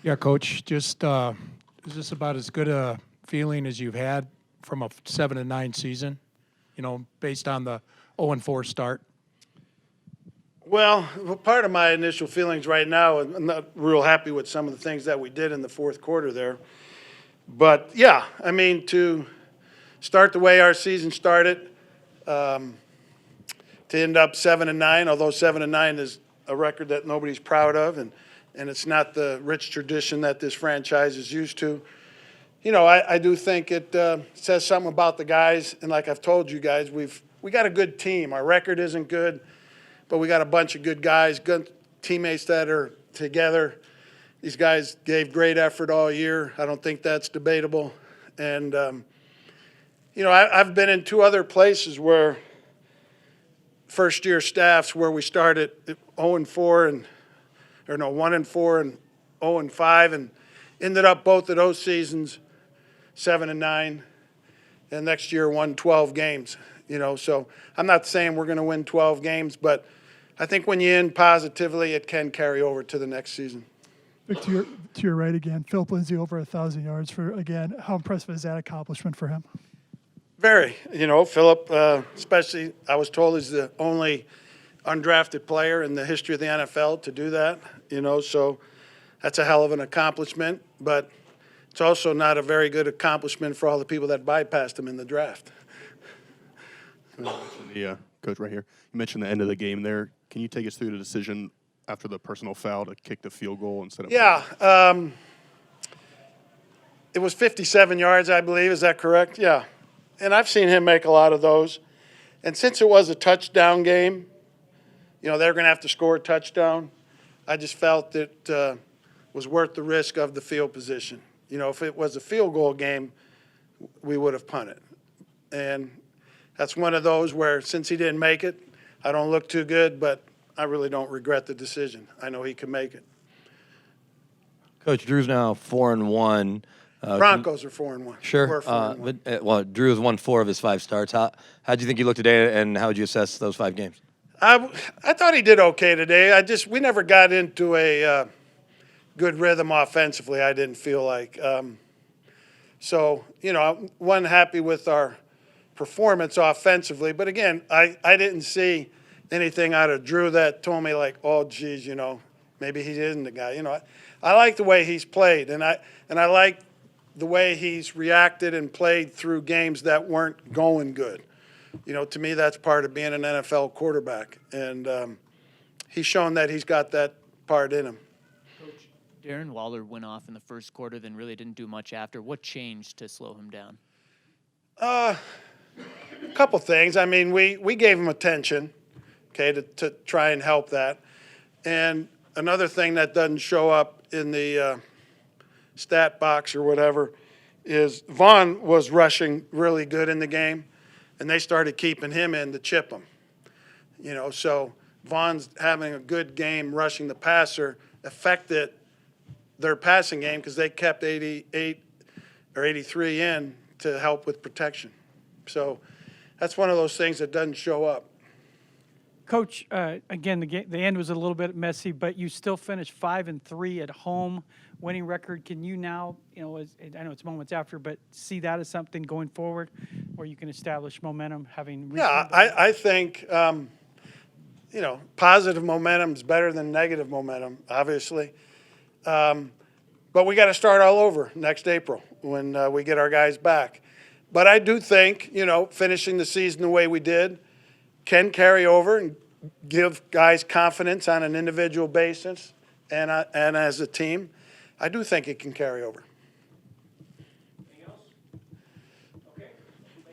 Yeah, Coach, just is this about as good a feeling as you've had from a 7-9 season, based on the 0-4 start? Well, part of my initial feelings right now, I'm not real happy with some of the things that we did in the fourth quarter there. But, yeah, I mean, to start the way our season started, to end up 7-9, although 7-9 is a record that nobody's proud of, and it's not the rich tradition that this franchise is used to. I do think it says something about the guys, and like I've told you guys, we got a good team. Our record isn't good, but we got a bunch of good guys, good teammates that are together. These guys gave great effort all year. I don't think that's debatable. And, I've been in two other places where first-year staffs where we started 0-4 1-4 and 0-5, and ended up both of those seasons 7-9, and next year won 12 games. So I'm not saying we're going to win 12 games, but I think when you end positively, it can carry over to the next season. Vic, to your right again, Philip Lindsay over 1,000 yards how impressive is that accomplishment for him? Very. Philip, especially, I was told he's the only undrafted player in the history of the NFL to do that, so that's a hell of an accomplishment, but it's also not a very good accomplishment for all the people that bypassed him in the draft. Yeah, Coach, right here. You mentioned the end of the game there. Can you take us through the decision after the personal foul to kick the field goal instead of? Yeah. It was 57 yards, I believe. Is that correct? Yeah. And I've seen him make a lot of those. And since it was a touchdown game, they're going to have to score a touchdown. I just felt it was worth the risk of the field position. If it was a field goal game, we would have punted. And that's one of those where, since he didn't make it, I don't look too good, but I really don't regret the decision. I know he can make it. Coach, Drew's now 4-1. Broncos are 4-1. Sure. We're 4-1. Well, Drew has won 4 of his 5 starts. How do you think you looked today, and how would you assess those 5 games? I thought he did okay today. We never got into a good rhythm offensively, I didn't feel like. So, I wasn't happy with our performance offensively. But, again, I didn't see anything out of Drew that told me, like, oh, geez, maybe he isn't the guy. I like the way he's played, and I like the way he's reacted and played through games that weren't going good. To me, that's part of being an NFL quarterback. And he's shown that he's got that part in him. Coach, Darren Waller went off in the first quarter, then really didn't do much after. What changed to slow him down? A couple things. I mean, we gave him attention, okay, to try and help that. And another thing that doesn't show up in the stat box or whatever is Vaughn was rushing really good in the game, and they started keeping him in to chip him. So Vaughn's having a good game rushing the passer affected their passing game because they kept 88 or 83 in to help with protection. So that's one of those things that doesn't show up. Coach, again, the end was a little bit messy, but you still finished 5-3 at home, winning record. Can you now, I know it's moments after, but see that as something going forward where you can establish momentum, having? Yeah, I think, positive momentum is better than negative momentum, obviously. But we got to start all over next April when we get our guys back. But I do think, finishing the season the way we did can carry over and give guys confidence on an individual basis and as a team. I do think it can carry over.